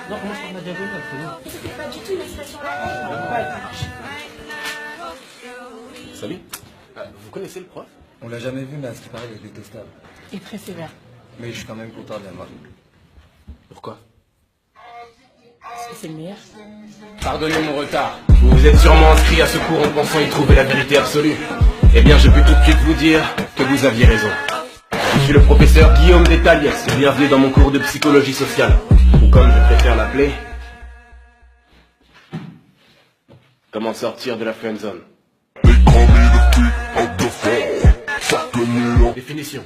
Non, commence par la diagonale, c'est bon. C'était pas du tout une expression là. Salut. Vous connaissez le prof? On l'a jamais vu, mais à ce qui paraît, il est détestable. Et très sévère. Mais je suis quand même content de l'avoir. Pourquoi? Parce que c'est le meilleur. Pardonnez mon retard. Vous vous êtes sûrement inscrit à ce cours en pensant y trouver la vérité absolue. Eh bien, je peux tout de suite vous dire que vous aviez raison. Je suis le professeur Guillaume Détaliès. Bienvenue dans mon cours de psychologie sociale. Ou comme je préfère l'appeler, comment sortir de la friendzone. Définition.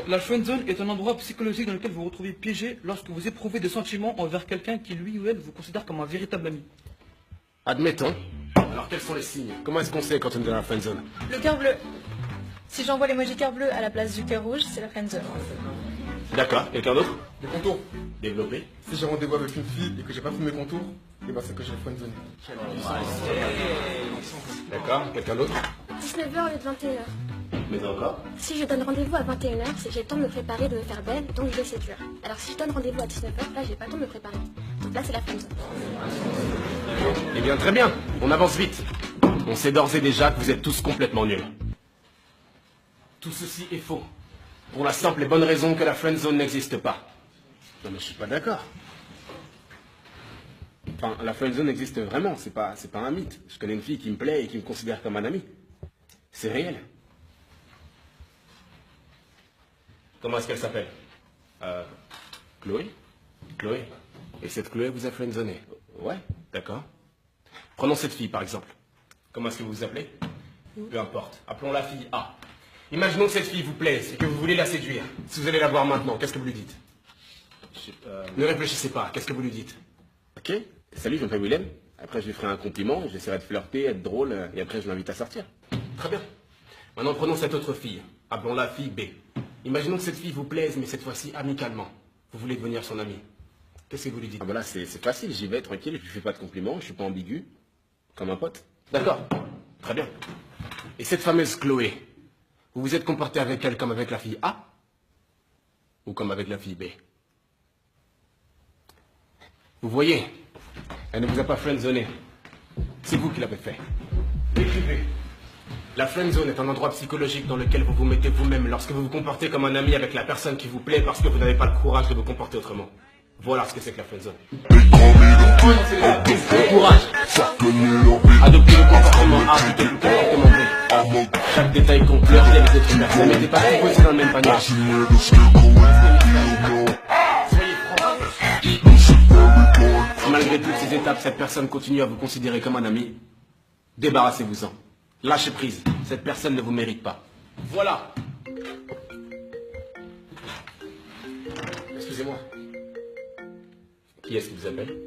La friendzone est un endroit psychologique dans lequel vous vous retrouvez piégé lorsque vous éprouvez des sentiments envers quelqu'un qui lui ou elle vous considère comme un véritable ami. Admettons. Alors quels sont les signes? Comment est-ce qu'on sait quand on est dans la friendzone? Le cœur bleu. Si j'envoie l'emoji cœur bleu à la place du cœur rouge, c'est la friendzone. D'accord. Quelqu'un d'autre? Les contours. Développé. Si j'ai rendez-vous avec une fille et que j'ai pas fait mes contours, et ben c'est que j'ai le friendzone. D'accord. Quelqu'un d'autre? 19h au lieu de 21h. Mais encore? Si je donne rendez-vous à 21h, c'est que j'ai le temps de me préparer, de me faire belle, donc je vais séduire. Alors si je donne rendez-vous à 19h, là j'ai pas le temps de me préparer. Donc là c'est la friendzone. Eh bien, très bien. On avance vite. On sait d'ores et déjà que vous êtes tous complètement nuls. Tout ceci est faux. Pour la simple et bonne raison que la friendzone n'existe pas. Non mais je suis pas d'accord. Enfin, la friendzone existe vraiment, c'est pas un mythe. Je connais une fille qui me plaît et qui me considère comme un ami. C'est réel. Comment est-ce qu'elle s'appelle? Chloé? Chloé. Et cette Chloé vous a friendzoné? Ouais, d'accord. Prenons cette fille par exemple. Comment est-ce que vous vous appelez? Peu importe. Appelons la fille A. Imaginons que cette fille vous plaise et que vous voulez la séduire. Si vous allez la voir maintenant, qu'est-ce que vous lui dites? Ne réfléchissez pas, qu'est-ce que vous lui dites? Ok, salut, je m'appelle Willem. Après, je lui ferai un compliment, j'essaierai de flirter, être drôle, et après, je l'invite à sortir. Très bien. Maintenant, prenons cette autre fille. Appelons-la fille B. Imaginons que cette fille vous plaise, mais cette fois-ci amicalement. Vous voulez devenir son amie. Qu'est-ce que vous lui dites? Ah ben là, c'est facile, j'y vais tranquille, je lui fais pas de compliments, je suis pas ambigu. Comme un pote. D'accord. Très bien. Et cette fameuse Chloé, vous vous êtes comporté avec elle comme avec la fille A? Ou comme avec la fille B? Vous voyez, elle ne vous a pas friendzoné. C'est vous qui l'avez fait. Écrivez. La friendzone est un endroit psychologique dans lequel vous vous mettez vous-même lorsque vous vous comportez comme un ami avec la personne qui vous plaît parce que vous n'avez pas le courage de vous comporter autrement. Voilà ce que c'est que la friendzone. Le courage. Adoptez le comportement A plutôt que le comportement B. Chaque détail compte les autres personnes. Ne mettez pas tout aussi dans le même panier. Soyez franc. Si malgré toutes ces étapes, cette personne continue à vous considérer comme un ami, débarrassez-vous-en. Lâchez prise. Cette personne ne vous mérite pas. Voilà. Excusez-moi. Qui est-ce qui vous appelle?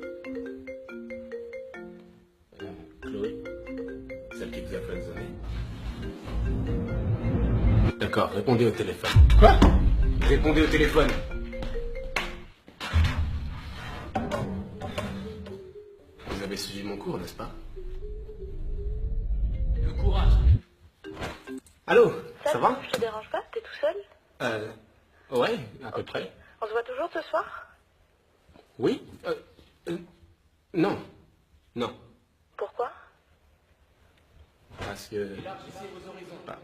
Chloé. Celle qui vous a friendzoné. D'accord, répondez au téléphone. Quoi? Répondez au téléphone. Vous avez suivi mon cours, n'est-ce pas? Le courage. Allô, ça va? Je te dérange pas? T'es tout seul? Ouais, à peu près. On se voit toujours ce soir? Oui? Non. Non. Pourquoi?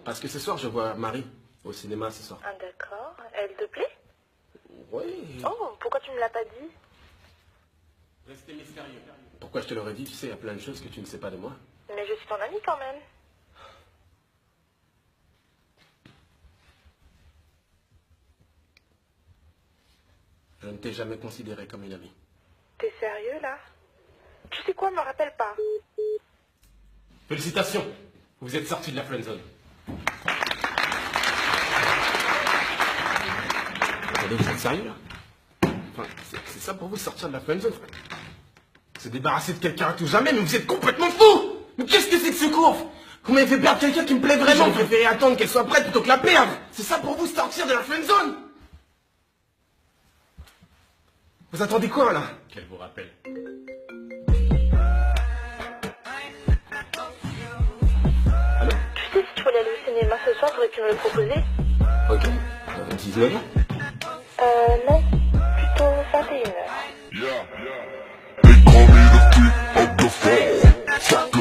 Parce que ce soir, je vois Marie au cinéma ce soir. Ah d'accord. Elle te plaît? Oui. Oh, pourquoi tu me l'as pas dit? Restez mystérieux. Pourquoi je te l'aurais dit? Tu sais, il y a plein de choses que tu ne sais pas de moi. Mais je suis ton amie quand même. Je ne t'ai jamais considéré comme une amie. T'es sérieux là? Tu sais quoi, me rappelle pas. Félicitations. Vous êtes sorti de la friendzone. Attendez, vous êtes sérieux là? Enfin, c'est ça pour vous sortir de la friendzone? Se débarrasser de quelqu'un à tout jamais, mais vous êtes complètement fou! Mais qu'est-ce que c'est que ce cours? Vous m'avez fait perdre quelqu'un qui me plaît vraiment. J'aurais préféré attendre qu'elle soit prête plutôt que la perdre. C'est ça pour vous sortir de la friendzone? Vous attendez quoi là? Qu'elle vous rappelle. Allô? Tu sais, si tu voulais aller au cinéma ce soir, t'aurais pu me le proposer. Ok. 19 ans? Non, plutôt 21h. They call me the creep of the fall.